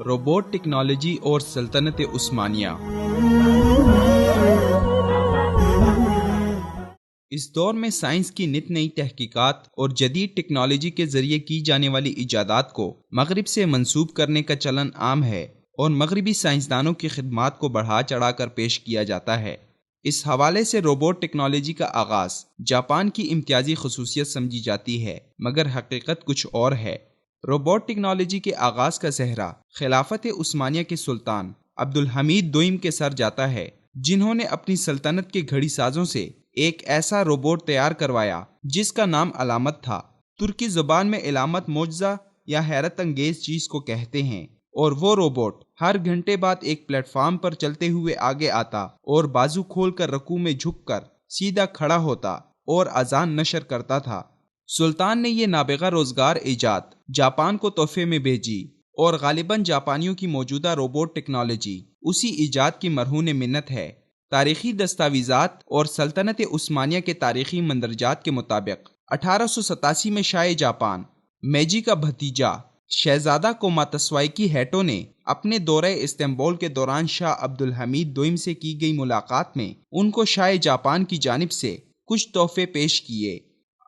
Robot technology اور سلطنت عثمانیہ۔ اس دور میں سائنس کی نت نئی تحقیقات اور جدید ٹیکنالوجی کے ذریعے کی جانے والی ایجادات کو مغرب سے منسوب کرنے کا چلن عام ہے اور مغربی سائنسدانوں کی خدمات کو بڑھا چڑھا کر پیش کیا جاتا ہے۔ اس حوالے سے روبوٹ ٹیکنالوجی کا آغاز جاپان کی امتیازی خصوصیت سمجھی جاتی ہے، مگر حقیقت کچھ اور ہے۔ روبوٹ ٹیکنالوجی کے آغاز کا صحرا خلافت عثمانیہ کے سلطان عبدالحمید دوئم کے سر جاتا ہے، جنہوں نے اپنی سلطنت کے گھڑی سازوں سے ایک ایسا روبوٹ تیار کروایا جس کا نام علامت تھا۔ ترکی زبان میں علامت معجزہ یا حیرت انگیز چیز کو کہتے ہیں، اور وہ روبوٹ ہر گھنٹے بعد ایک پلیٹ فارم پر چلتے ہوئے آگے آتا اور بازو کھول کر رکوع میں جھک کر سیدھا کھڑا ہوتا اور اذان نشر کرتا تھا۔ سلطان نے یہ نابغہ روزگار ایجاد جاپان کو تحفے میں بھیجی، اور غالباً جاپانیوں کی موجودہ روبوٹ ٹیکنالوجی اسی ایجاد کی مرہون منت ہے۔ تاریخی دستاویزات اور سلطنت عثمانیہ کے تاریخی مندرجات کے مطابق 1887 میں شاہ جاپان میجی کا بھتیجا شہزادہ کوماتسوائکی ہیٹو نے اپنے دورہ استنبول کے دوران شاہ عبدالحمید دوئم سے کی گئی ملاقات میں ان کو شاہ جاپان کی جانب سے کچھ تحفے پیش کیے۔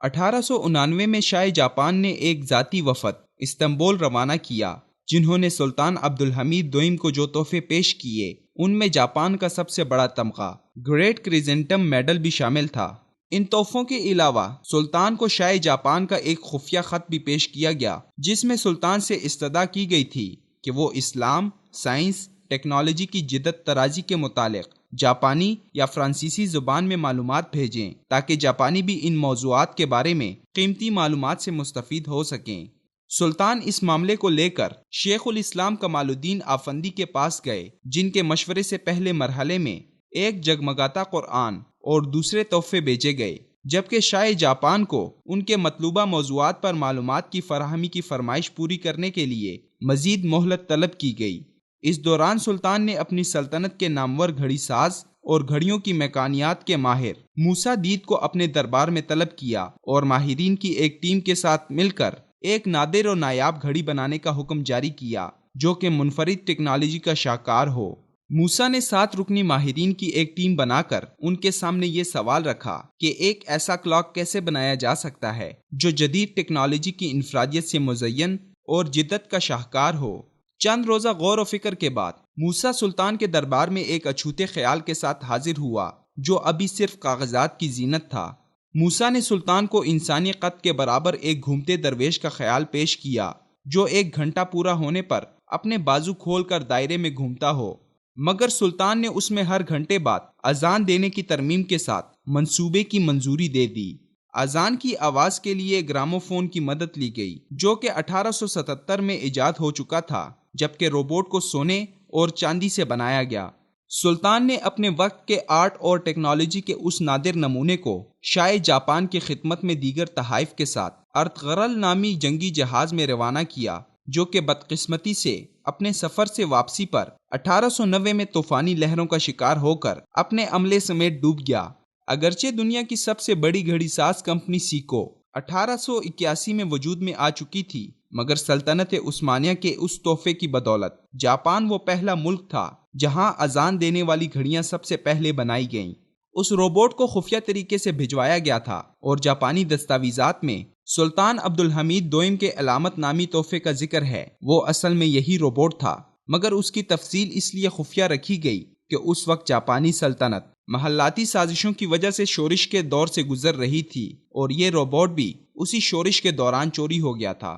1899 میں شاہ جاپان نے ایک ذاتی وفد استنبول روانہ کیا، جنہوں نے سلطان عبدالحمید دوئم کو جو تحفے پیش کیے ان میں جاپان کا سب سے بڑا تمغہ گریٹ کرزنٹم میڈل بھی شامل تھا۔ ان تحفوں کے علاوہ سلطان کو شاہ جاپان کا ایک خفیہ خط بھی پیش کیا گیا، جس میں سلطان سے استدعا کی گئی تھی کہ وہ اسلام، سائنس، ٹیکنالوجی کی جدت طرازی کے متعلق جاپانی یا فرانسیسی زبان میں معلومات بھیجیں تاکہ جاپانی بھی ان موضوعات کے بارے میں قیمتی معلومات سے مستفید ہو سکیں۔ سلطان اس معاملے کو لے کر شیخ الاسلام کمال الدین آفندی کے پاس گئے، جن کے مشورے سے پہلے مرحلے میں ایک جگمگاتا قرآن اور دوسرے تحفے بھیجے گئے، جبکہ شاہ جاپان کو ان کے مطلوبہ موضوعات پر معلومات کی فراہمی کی فرمائش پوری کرنے کے لیے مزید مہلت طلب کی گئی۔ اس دوران سلطان نے اپنی سلطنت کے نامور گھڑی ساز اور گھڑیوں کی میکانیات کے ماہر موسیٰ دید کو اپنے دربار میں طلب کیا اور ماہرین کی ایک ٹیم کے ساتھ مل کر ایک نادر و نایاب گھڑی بنانے کا حکم جاری کیا جو کہ منفرد ٹیکنالوجی کا شاہکار ہو۔ موسیٰ نے 7 رکنی ماہرین کی ایک ٹیم بنا کر ان کے سامنے یہ سوال رکھا کہ ایک ایسا کلاک کیسے بنایا جا سکتا ہے جو جدید ٹیکنالوجی کی انفرادیت سے مزین اور جدت کا شاہکار ہو۔ چند روزہ غور و فکر کے بعد موسیٰ سلطان کے دربار میں ایک اچھوتے خیال کے ساتھ حاضر ہوا جو ابھی صرف کاغذات کی زینت تھا۔ موسیٰ نے سلطان کو انسانی قد کے برابر ایک گھومتے درویش کا خیال پیش کیا جو 1 گھنٹہ پورا ہونے پر اپنے بازو کھول کر دائرے میں گھومتا ہو، مگر سلطان نے اس میں ہر گھنٹے بعد اذان دینے کی ترمیم کے ساتھ منصوبے کی منظوری دے دی۔ اذان کی آواز کے لیے گراموفون کی مدد لی گئی جو کہ 1877 میں ایجاد ہو چکا تھا، جبکہ روبوٹ کو سونے اور چاندی سے بنایا گیا۔ سلطان نے اپنے وقت کے آرٹ اور ٹیکنالوجی کے اس نادر نمونے کو شاہ جاپان کی خدمت میں دیگر تحائف کے ساتھ ارطغرل نامی جنگی جہاز میں روانہ کیا، جو کہ بدقسمتی سے اپنے سفر سے واپسی پر 1890 میں طوفانی لہروں کا شکار ہو کر اپنے عملے سمیت ڈوب گیا۔ اگرچہ دنیا کی سب سے بڑی گھڑی ساز کمپنی سیکو 1881 میں وجود میں آ چکی تھی، مگر سلطنت عثمانیہ کے اس تحفے کی بدولت جاپان وہ پہلا ملک تھا جہاں اذان دینے والی گھڑیاں سب سے پہلے بنائی گئیں۔ اس روبوٹ کو خفیہ طریقے سے بھجوایا گیا تھا اور جاپانی دستاویزات میں سلطان عبدالحمید دوئم کے علامت نامی تحفے کا ذکر ہے۔ وہ اصل میں یہی روبوٹ تھا، مگر اس کی تفصیل اس لیے خفیہ رکھی گئی کہ اس وقت جاپانی سلطنت محلاتی سازشوں کی وجہ سے شورش کے دور سے گزر رہی تھی اور یہ روبوٹ بھی اسی شورش کے دوران چوری ہو گیا تھا۔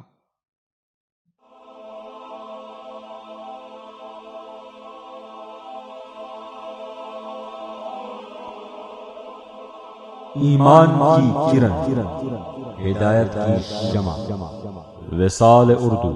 ایمان کی کرن، ہدایت کی شمع، وصال اردو۔